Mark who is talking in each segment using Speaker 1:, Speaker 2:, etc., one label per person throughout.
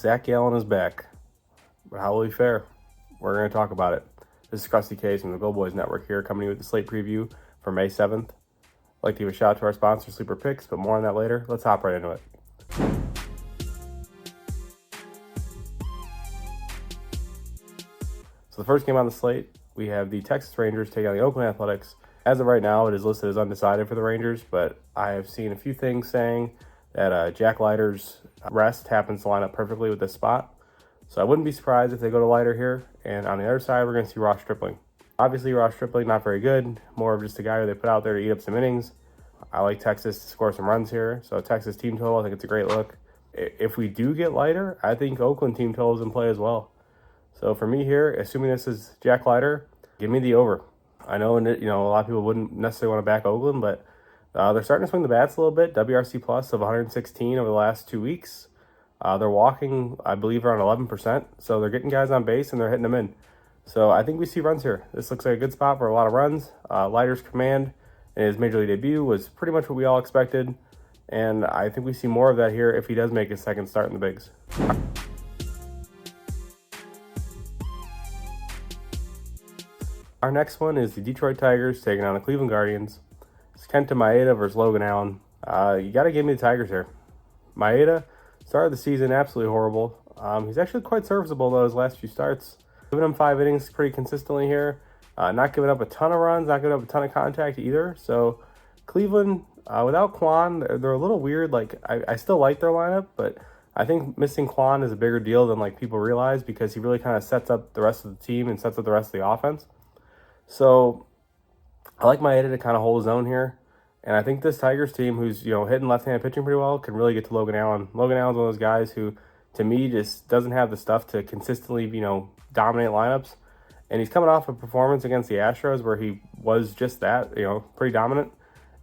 Speaker 1: Zach Gallen is back. But how will he fare? We're going to talk about it. This is Krusty Case from the Go Boys Network here, coming to you with the slate preview for May 7th. I'd like to give a shout out to our sponsor, Sleeper Picks, but more on that later. Let's hop right into it. So the first game on the slate, we have the Texas Rangers taking on the Oakland Athletics. As of right now, it is listed as undecided for the Rangers, but I have seen a few things saying that Jack Leiter's rest happens to line up perfectly with this spot. So I wouldn't be surprised if they go to Leiter here. And on the other side, we're going to see Ross Stripling. Obviously, Ross Stripling, not very good. More of just a guy who they put out there to eat up some innings. I like Texas to score some runs here. So Texas team total, I think it's a great look. If we do get Leiter, I think Oakland team total is in play as well. So for me here, assuming this is Jack Leiter, give me the over. I know, a lot of people wouldn't necessarily want to back Oakland, but they're starting to swing the bats a little bit. WRC plus of 116 over the last 2 weeks. They're walking, I believe, around 11%. So they're getting guys on base and they're hitting them in. So I think we see runs here. This looks like a good spot for a lot of runs. Leiter's command in his major league debut was pretty much what we all expected. And I think we see more of that here if he does make his second start in the bigs. Our next one is the Detroit Tigers taking on the Cleveland Guardians. It's Kenta Maeda versus Logan Allen. You got to give me the Tigers here. Maeda started the season absolutely horrible. He's actually quite serviceable, though, his last few starts. Giving him 5 innings pretty consistently here. Not giving up a ton of runs, not giving up a ton of contact either. So Cleveland, without Kwan, they're a little weird. I still like their lineup, but I think missing Kwan is a bigger deal than people realize, because he really kind of sets up the rest of the team and sets up the rest of the offense. So I like Maeda to kind of hold his own here. And I think this Tigers team, who's hitting left-handed pitching pretty well, can really get to Logan Allen. Logan Allen's one of those guys who, to me, just doesn't have the stuff to consistently, dominate lineups. And he's coming off a performance against the Astros where he was just that, pretty dominant.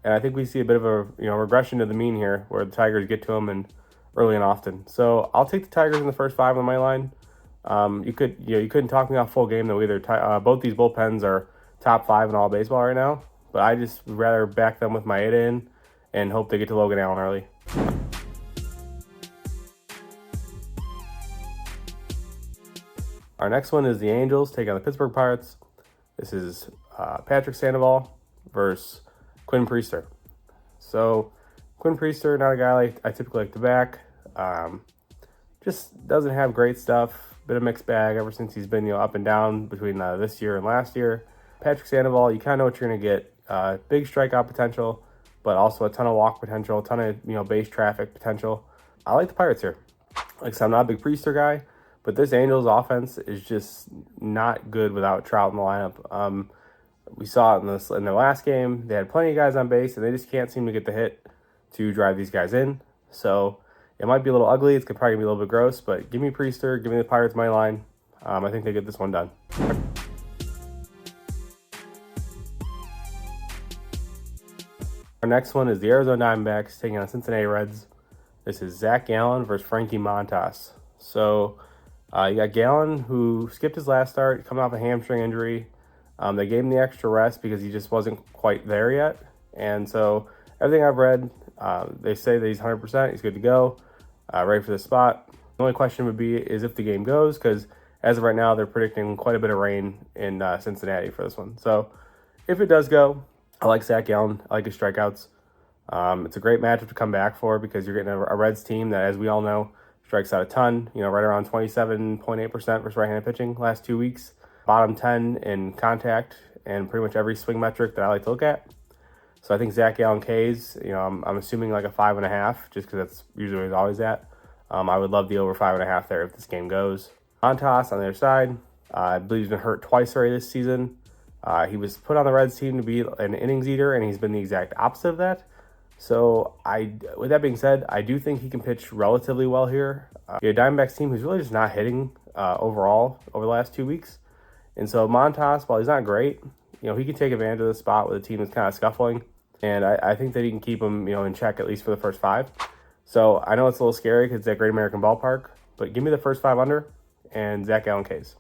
Speaker 1: And I think we see a bit of a, regression to the mean here, where the Tigers get to him early and often. So I'll take the Tigers in the first 5 on my line. You couldn't talk me off full game though either. Both these bullpens are top 5 in all baseball right now. But I just would rather back them with Maeda in and hope they get to Logan Allen early. Our next one is the Angels taking on the Pittsburgh Pirates. This is Patrick Sandoval versus Quinn Priester. So Quinn Priester, not a guy I typically like to back. Just doesn't have great stuff. Bit of mixed bag ever since he's been up and down between this year and last year. Patrick Sandoval, you kind of know what you're going to get. Big strikeout potential, but also a ton of walk potential, a ton of base traffic potential. I like the Pirates here. Like I said, I'm not a big Priester guy, but this Angels offense is just not good without Trout in the lineup. We saw it in their last game. They had plenty of guys on base, and they just can't seem to get the hit to drive these guys in. So it might be a little ugly. It's probably going to be a little bit gross, but give me Priester, give me the Pirates money line. I think they get this one done. Our next one is the Arizona Diamondbacks taking on Cincinnati Reds. This is Zach Gallen versus Frankie Montas. So you got Gallen, who skipped his last start, coming off a hamstring injury. They gave him the extra rest because he just wasn't quite there yet. And so everything I've read, they say that he's 100%, he's good to go, ready for the spot. The only question would be is if the game goes, because as of right now, they're predicting quite a bit of rain in Cincinnati for this one. So if it does go, I like Zach Gallen. I like his strikeouts. It's a great matchup to come back for, because you're getting a Reds team that, as we all know, strikes out a ton. Right around 27.8% versus right-handed pitching last 2 weeks. Bottom 10 in contact and pretty much every swing metric that I like to look at. So I think Zach Gallen K's, I'm assuming like a 5.5, just because that's usually where he's always at. I would love the over 5.5 there if this game goes. Montas on the other side, I believe he's been hurt twice already this season. He was put on the Reds team to be an innings eater, and he's been the exact opposite of that. So with that being said, I do think he can pitch relatively well here. Diamondbacks team who's really just not hitting overall over the last 2 weeks. And so Montas, while he's not great, he can take advantage of the spot with a team that's kind of scuffling. And I think that he can keep him, in check at least for the first 5. So I know it's a little scary because it's at Great American Ballpark, but give me the first 5 under and Zach Gallen K's.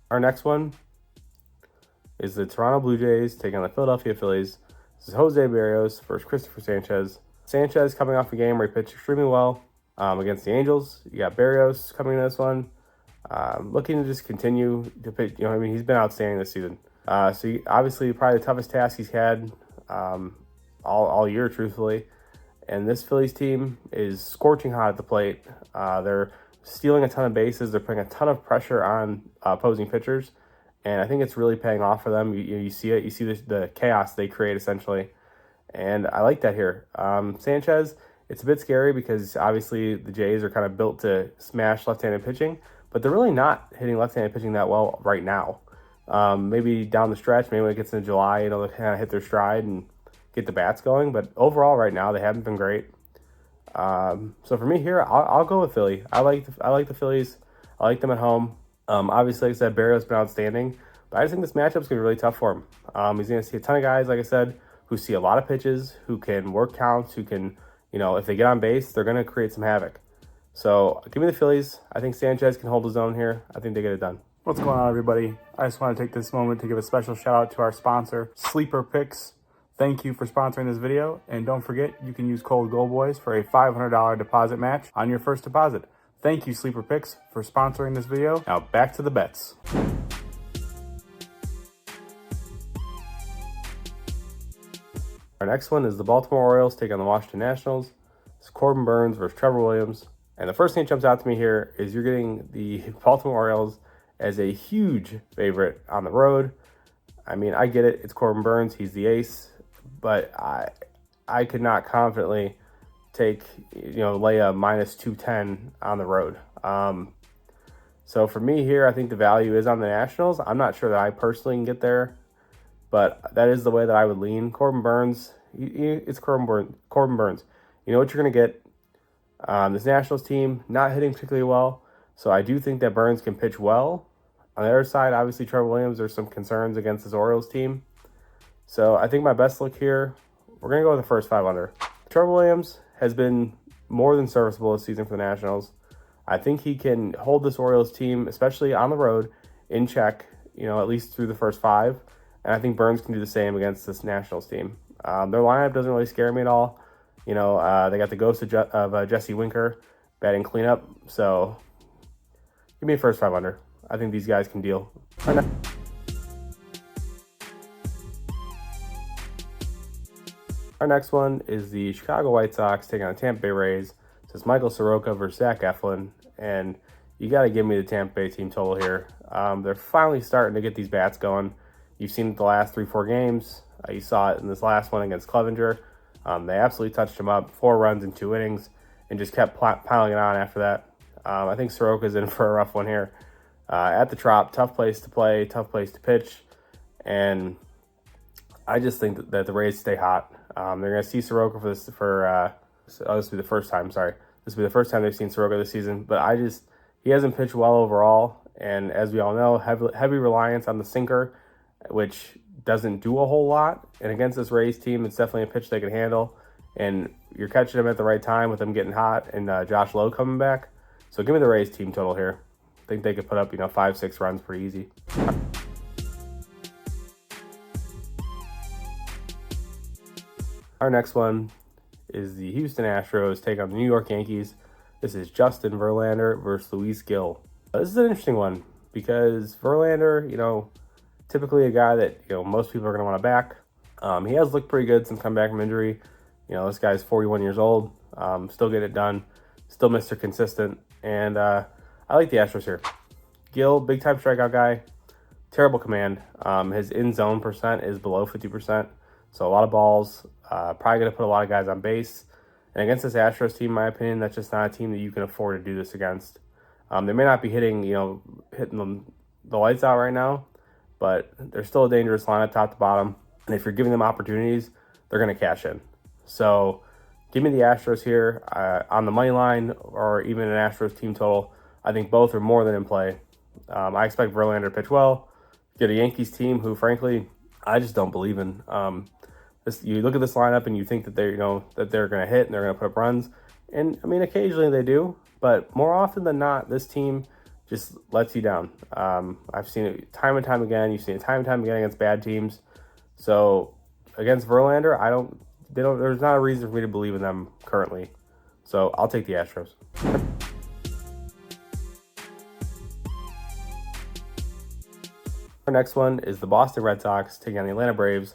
Speaker 1: Our next one is the Toronto Blue Jays taking on the Philadelphia Phillies. This is Jose Berrios versus Christopher Sanchez. Sanchez coming off a game where he pitched extremely well against the Angels. You got Berrios coming in this one, looking to just continue to pitch. He's been outstanding this season. Obviously, probably the toughest task he's had all year, truthfully. And this Phillies team is scorching hot at the plate. They're stealing a ton of bases. They're putting a ton of pressure on opposing pitchers. And I think it's really paying off for them. You see it. You see the chaos they create, essentially. And I like that here. Sanchez, it's a bit scary because obviously the Jays are kind of built to smash left-handed pitching. But they're really not hitting left-handed pitching that well right now. Maybe down the stretch, maybe when it gets into July, they'll kind of hit their stride and get the bats going. But overall, right now, they haven't been great. So for me here, I'll go with Philly. I like the Phillies. I like them at home. Obviously, like I said, Barrio's been outstanding. But I just think this matchup's going to be really tough for him. He's going to see a ton of guys, like I said, who see a lot of pitches, who can work counts, who can, if they get on base, they're going to create some havoc. So give me the Phillies. I think Sanchez can hold his own here. I think they get it done. What's going on, everybody? I just want to take this moment to give a special shout out to our sponsor, Sleeper Picks. Thank you for sponsoring this video. And don't forget, you can use code GOLDBOYS for a $500 deposit match on your first deposit. Thank you, Sleeper Picks, for sponsoring this video. Now back to the bets. Our next one is the Baltimore Orioles taking on the Washington Nationals. It's Corbin Burnes versus Trevor Williams. And the first thing that jumps out to me here is you're getting the Baltimore Orioles as a huge favorite on the road. I get it. It's Corbin Burnes. He's the ace. But I could not confidently take, lay a minus 210 on the road. So for me here, I think the value is on the Nationals. I'm not sure that I personally can get there, but that is the way that I would lean. Corbin Burnes, it's Corbin Burnes. You know what you're going to get. This Nationals team not hitting particularly well. So I do think that Burnes can pitch well. On the other side, obviously, Trevor Williams, there's some concerns against this Orioles team. So I think my best look here, we're going to go with the first 5 under. Trevor Williams has been more than serviceable this season for the Nationals. I think he can hold this Orioles team, especially on the road, in check, at least through the first 5. And I think Burnes can do the same against this Nationals team. Their lineup doesn't really scare me at all. They got the ghost of Jesse Winker batting cleanup. So give me a first 5 under. I think these guys can deal. Our next one is the Chicago White Sox taking on the Tampa Bay Rays. So it's Michael Soroka versus Zach Eflin. And you got to give me the Tampa Bay team total here. They're finally starting to get these bats going. You've seen it the last 3-4 games. You saw it in this last one against Clevenger. They absolutely touched him up. 4 runs in 2 innings and just kept piling it on after that. I think Soroka's in for a rough one here. At the Trop, tough place to play, tough place to pitch. And I just think that the Rays stay hot. They're going to see Soroka this will be the first time, sorry. This will be the first time they've seen Soroka this season. But he hasn't pitched well overall. And as we all know, heavy reliance on the sinker, which doesn't do a whole lot. And against this Rays team, it's definitely a pitch they can handle. And you're catching them at the right time with them getting hot and Josh Lowe coming back. So give me the Rays team total here. I think they could put up, 5-6 runs pretty easy. Our next one is the Houston Astros take on the New York Yankees. This is Justin Verlander versus Luis Gil. This is an interesting one because Verlander, typically a guy that, most people are going to want to back. He has looked pretty good since coming back from injury. This guy's 41 years old, still getting it done, still Mr. Consistent. And I like the Astros here. Gil, big-time strikeout guy, terrible command. His in-zone percent is below 50%, so a lot of balls. Probably going to put a lot of guys on base. And against this Astros team, in my opinion, that's just not a team that you can afford to do this against. They may not be hitting the lights out right now, but they're still a dangerous lineup top to bottom. And if you're giving them opportunities, they're going to cash in. So give me the Astros here on the money line or even an Astros team total. I think both are more than in play. I expect Verlander to pitch well. Get a Yankees team who, frankly, I just don't believe in. You look at this lineup and you think that they're going to hit and they're going to put up runs. And, occasionally they do. But more often than not, this team just lets you down. I've seen it time and time again. You've seen it time and time again against bad teams. So against Verlander, there's not a reason for me to believe in them currently. So I'll take the Astros. Our next one is the Boston Red Sox taking on the Atlanta Braves.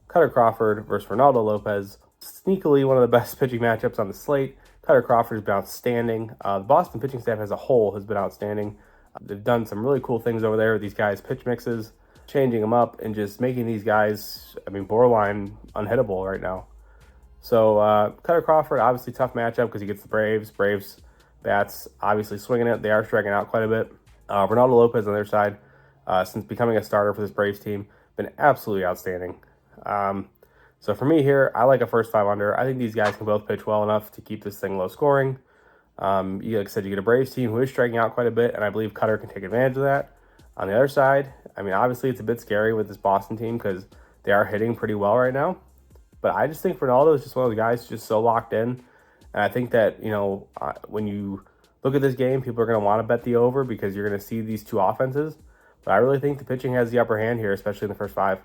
Speaker 1: Cutter Crawford versus Ronaldo Lopez. Sneakily, one of the best pitching matchups on the slate. Cutter Crawford has been outstanding. The Boston pitching staff as a whole has been outstanding. They've done some really cool things over there with these guys' pitch mixes, changing them up, and just making these guys, borderline unhittable right now. So Cutter Crawford, obviously tough matchup because he gets the Braves. Braves bats obviously swinging it. They are striking out quite a bit. Ronaldo Lopez on their side, since becoming a starter for this Braves team, been absolutely outstanding. So for me here, I like a first 5 under. I think these guys can both pitch well enough to keep this thing low scoring. Like I said, you get a Braves team who is striking out quite a bit, and I believe Cutter can take advantage of that. On the other side, obviously it's a bit scary with this Boston team because they are hitting pretty well right now. But I just think Ronaldo is just one of the guys just so locked in. And I think that, when you look at this game, people are going to want to bet the over because you're going to see these two offenses. But I really think the pitching has the upper hand here, especially in the first 5.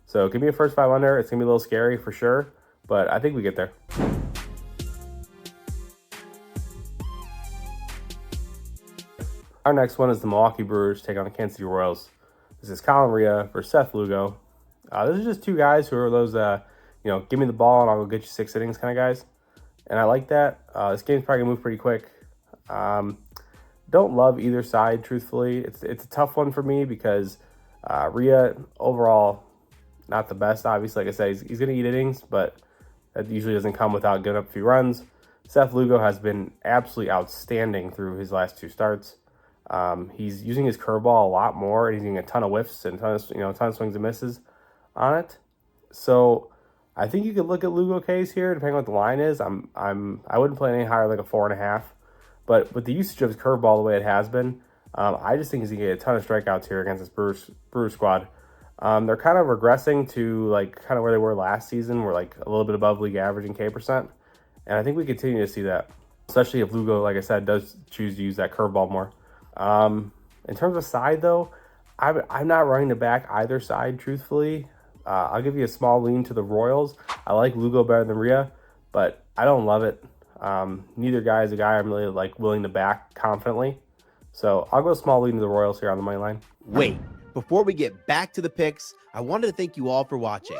Speaker 1: So give me a first 5 under. It's going to be a little scary for sure, but I think we get there. Our next one is the Milwaukee Brewers taking on the Kansas City Royals. This is Colin Ria versus Seth Lugo. This is just two guys who are those, give me the ball and I'll go get you 6 innings kind of guys. And I like that. This game's probably going to move pretty quick. Don't love either side, truthfully. It's a tough one for me because Ria, overall, not the best, obviously. Like I said, he's going to eat innings, but that usually doesn't come without giving up a few runs. Seth Lugo has been absolutely outstanding through his last 2 starts. He's using his curveball a lot more, and he's getting a ton of whiffs and a ton of swings and misses on it. So I think you could look at Lugo case here, depending on what the line is. I wouldn't play any higher, like a 4.5. But with the usage of his curveball the way it has been, I just think he's going to get a ton of strikeouts here against this Brewers squad. They're kind of regressing to kind of where they were last season. We're a little bit above league average in K%. And I think we continue to see that, especially if Lugo, like I said, does choose to use that curveball more. In terms of side, though, I'm not running to back either side, truthfully. I'll give you a small lean to the Royals. I like Lugo better than Ria, but I don't love it. Neither guy is a guy I'm really willing to back confidently. So I'll go small lead to the Royals here on the money line.
Speaker 2: Wait, before we get back to the picks, I wanted to thank you all for watching.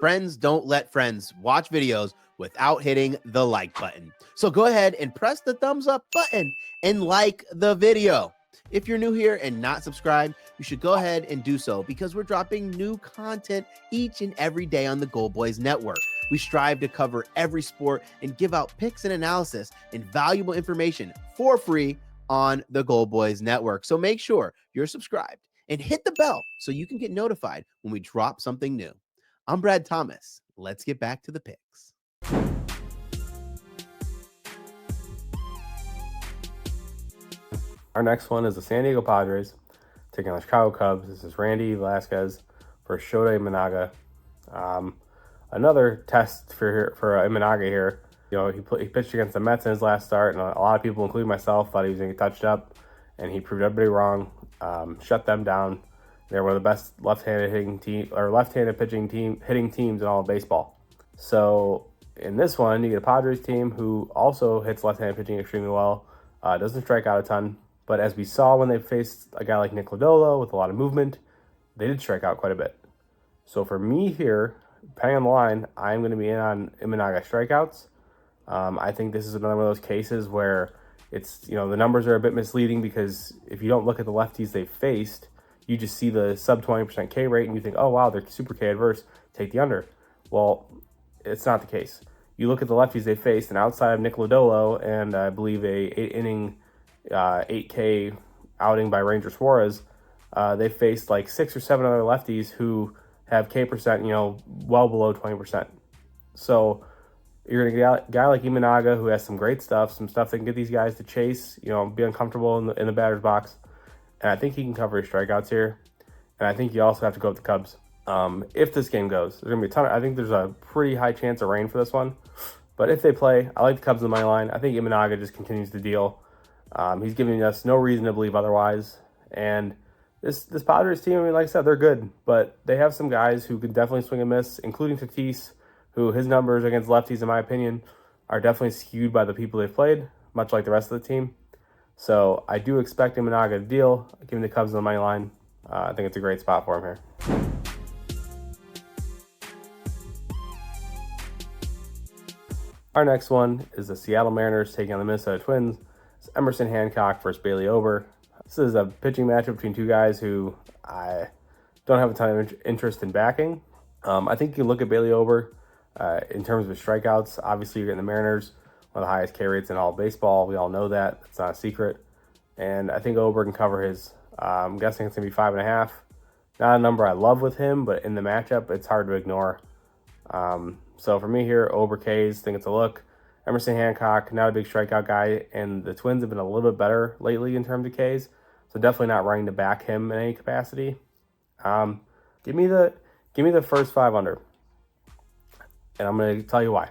Speaker 2: Friends don't let friends watch videos without hitting the like button. So go ahead and press the thumbs up button and like the video. If you're new here and not subscribed, you should go ahead and do so because we're dropping new content each and every day on the Gold Boys Network. We strive to cover every sport and give out picks and analysis and valuable information for free on the Gold Boys Network. So make sure you're subscribed and hit the bell so you can get notified when we drop something new. I'm Brad Thomas. Let's get back to the picks.
Speaker 1: Our next one is the San Diego Padres taking on the Chicago Cubs. This is Randy Velasquez for Shota Imanaga. Another test for Imanaga here. He pitched against the Mets in his last start, and a lot of people, including myself, thought he was going to get touched up, and he proved everybody wrong. Shut them down. They're one of the best left-handed hitting teams in all of baseball. So in this one, you get a Padres team who also hits left-handed pitching extremely well. Doesn't strike out a ton. But as we saw when they faced a guy like Nick Lodolo with a lot of movement, they did strike out quite a bit. So for me here, depending on the line, I'm going to be in on Imanaga strikeouts. I think this is another one of those cases where it's, the numbers are a bit misleading because if you don't look at the lefties they faced, you just see the sub 20% K rate and you think, oh, wow, they're super K adverse, take the under. Well, it's not the case. You look at the lefties they faced, and outside of Nick Lodolo and I believe a 8-inning 8K outing by Ranger Suarez, they faced 6 or 7 other lefties who have K%, well below 20%. So you're going to get a guy like Imanaga who has some great stuff, some stuff that can get these guys to chase, be uncomfortable in the batter's box. And I think he can cover his strikeouts here. And I think you also have to go with the Cubs. If this game goes, there's going to be I think there's a pretty high chance of rain for this one. But if they play, I like the Cubs in the money line. I think Imanaga just continues to deal. He's giving us no reason to believe otherwise. And this Padres team, I mean, like I said, they're good, but they have some guys who can definitely swing and miss, including Tatis, who his numbers against lefties, in my opinion, are definitely skewed by the people they've played, much like the rest of the team. So I do expect him to not get a deal. Give me the Cubs on the money line. I think it's a great spot for him here. Our next one is the Seattle Mariners taking on the Minnesota Twins. It's Emerson Hancock versus Bailey Ober. This is a pitching matchup between two guys who I don't have a ton of interest in backing. I think you can look at Bailey Ober in terms of his strikeouts. Obviously, you're getting the Mariners, one of the highest K rates in all of baseball. We all know that. It's not a secret. And I think Ober can cover his. I'm guessing it's going to be 5.5. Not a number I love with him, but in the matchup, it's hard to ignore. So for me here, Ober K's, think it's a look. Emerson Hancock, not a big strikeout guy, and the Twins have been a little bit better lately in terms of K's, so definitely not running to back him in any capacity. Give me the first 5 under, and I'm going to tell you why.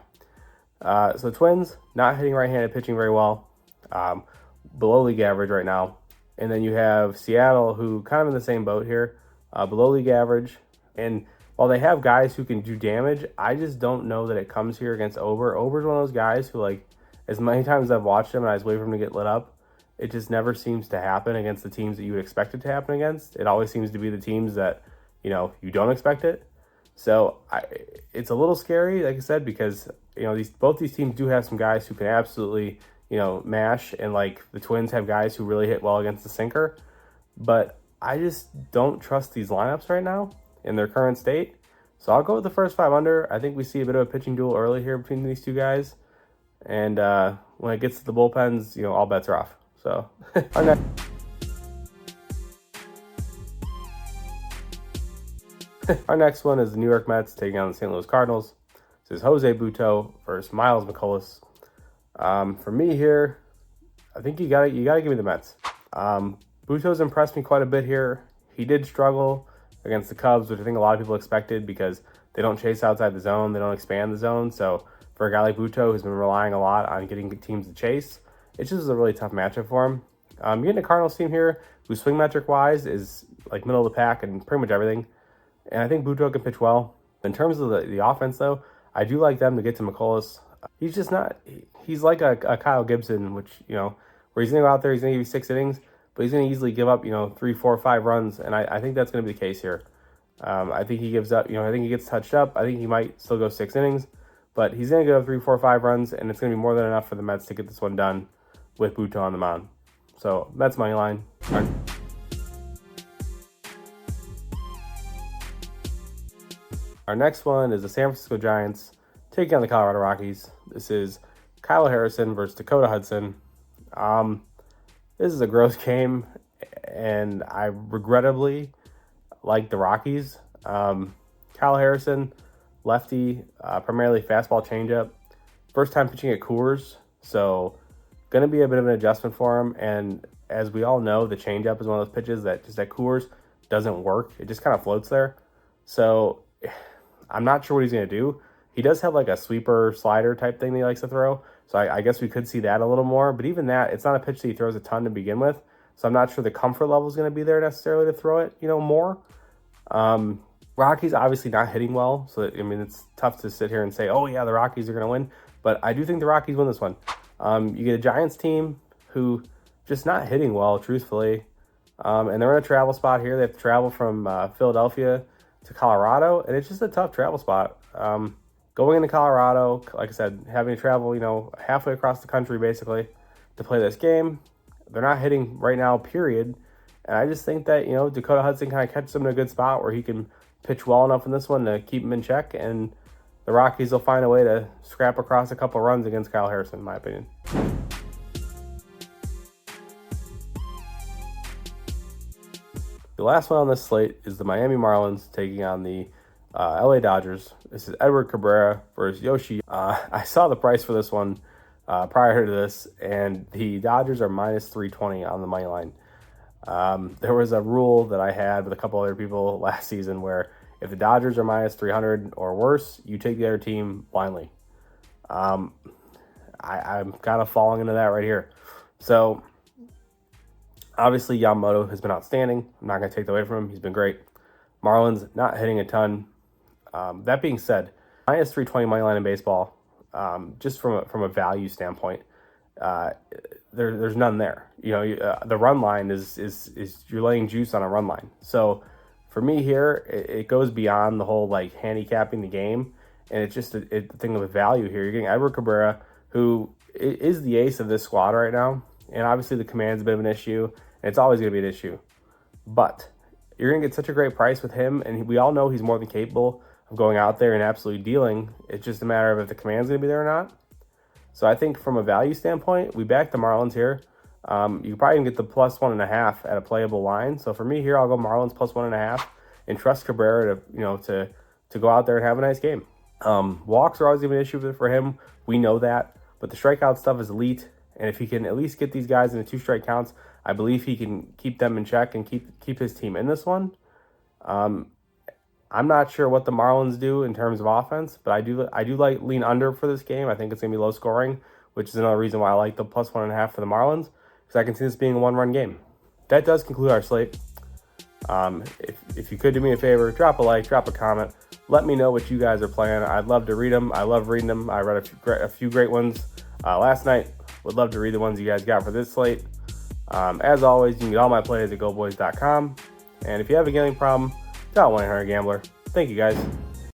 Speaker 1: So Twins not hitting right-handed pitching very well, below league average right now, and then you have Seattle, who kind of in the same boat here, below league average, and while they have guys who can do damage, I just don't know that it comes here against Ober. Ober's one of those guys who, like, as many times as I've watched him and I was waiting for him to get lit up, it just never seems to happen against the teams that you would expect it to happen against. It always seems to be the teams that, you don't expect it. So it's a little scary, like I said, because, both these teams do have some guys who can absolutely, mash, and, like, the Twins have guys who really hit well against the sinker. But I just don't trust these lineups right now in their current state. So I'll go with the first 5 under. I think we see a bit of a pitching duel early here between these two guys. And when it gets to the bullpens, all bets are off. So our next one is the New York Mets taking on the St. Louis Cardinals. This is Jose Butto versus Miles McCollum. For me here, I think you gotta give me the Mets. Butto's impressed me quite a bit here. He did struggle against the Cubs, which I think a lot of people expected because they don't chase outside the zone, they don't expand the zone. So for a guy like Butto, who's been relying a lot on getting teams to chase, it's just a really tough matchup for him. You're getting a Cardinals team here who swing metric wise is like middle of the pack and pretty much everything. And I think Butto can pitch well. In terms of the offense, though, I do like them to get to McCullers. He's just not, he's like a Kyle Gibson, which, where he's going to go out there, he's going to give you 6 innings, but he's going to easily give up, 3, 4, 5 runs, and I think that's going to be the case here. I think he gives up, I think he gets touched up. I think he might still go 6 innings, but he's going to give up 3, 4, 5 runs, and it's going to be more than enough for the Mets to get this one done with Butto on the mound. So, Mets money line. Our next one is the San Francisco Giants taking on the Colorado Rockies. This is Kyle Harrison versus Dakota Hudson. This is a gross game, and I regrettably like the Rockies. Kyle Harrison, lefty, primarily fastball changeup. First time pitching at Coors, so going to be a bit of an adjustment for him. And as we all know, the changeup is one of those pitches that just at Coors doesn't work. It just kind of floats there. So I'm not sure what he's going to do. He does have like a sweeper slider type thing that he likes to throw. So I guess we could see that a little more. But even that, it's not a pitch that he throws a ton to begin with. So I'm not sure the comfort level is going to be there necessarily to throw it, more. Rockies obviously not hitting well. So, it's tough to sit here and say, oh, yeah, the Rockies are going to win. But I do think the Rockies win this one. You get a Giants team who just not hitting well, truthfully. And they're in a travel spot here. They have to travel from Philadelphia to Colorado. And it's just a tough travel spot. Going into Colorado, like I said, having to travel, halfway across the country, basically, to play this game. They're not hitting right now, period. And I just think that, Dakota Hudson kind of catches him in a good spot where he can pitch well enough in this one to keep him in check. And the Rockies will find a way to scrap across a couple runs against Kyle Harrison, in my opinion. The last one on this slate is the Miami Marlins taking on the LA Dodgers. This is Edward Cabrera versus Yoshi. I saw the price for this one prior to this, and the Dodgers are minus 320 on the money line. There was a rule that I had with a couple other people last season where if the Dodgers are minus 300 or worse, you take the other team blindly. I'm kind of falling into that right here. So Obviously, Yamamoto has been outstanding. I'm not going to take that away from him. He's been great. Marlins not hitting a ton. That being said, minus 320 money line in baseball, just from a value standpoint, there's none there. The run line is you're laying juice on a run line. So for me here, it goes beyond the whole like handicapping the game, and it's just a thing of value here. You're getting Edward Cabrera, who is the ace of this squad right now, and obviously the command's a bit of an issue, and it's always going to be an issue. But you're going to get such a great price with him, and we all know he's more than capable of going out there and absolutely dealing. It's just a matter of if the command's going to be there or not. So I think from a value standpoint, we back the Marlins here. You probably can get the plus 1.5 at a playable line. So for me here, I'll go Marlins plus 1.5 and trust Cabrera to go out there and have a nice game. Walks are always going to be an issue for him. We know that, but the strikeout stuff is elite. And if he can at least get these guys into 2 strike counts, I believe he can keep them in check and keep his team in this one. I'm not sure what the Marlins do in terms of offense, but I do like lean under for this game. I think it's going to be low scoring, which is another reason why I like the plus 1.5 for the Marlins, because I can see this being a 1-run game. That does conclude our slate. If you could do me a favor, drop a like, drop a comment. Let me know what you guys are playing. I'd love to read them. I love reading them. I read a few great ones last night. Would love to read the ones you guys got for this slate. As always, you can get all my plays at goboys.com. And if you have a gambling problem, dial 1-800-GAMBLER. Thank you, guys.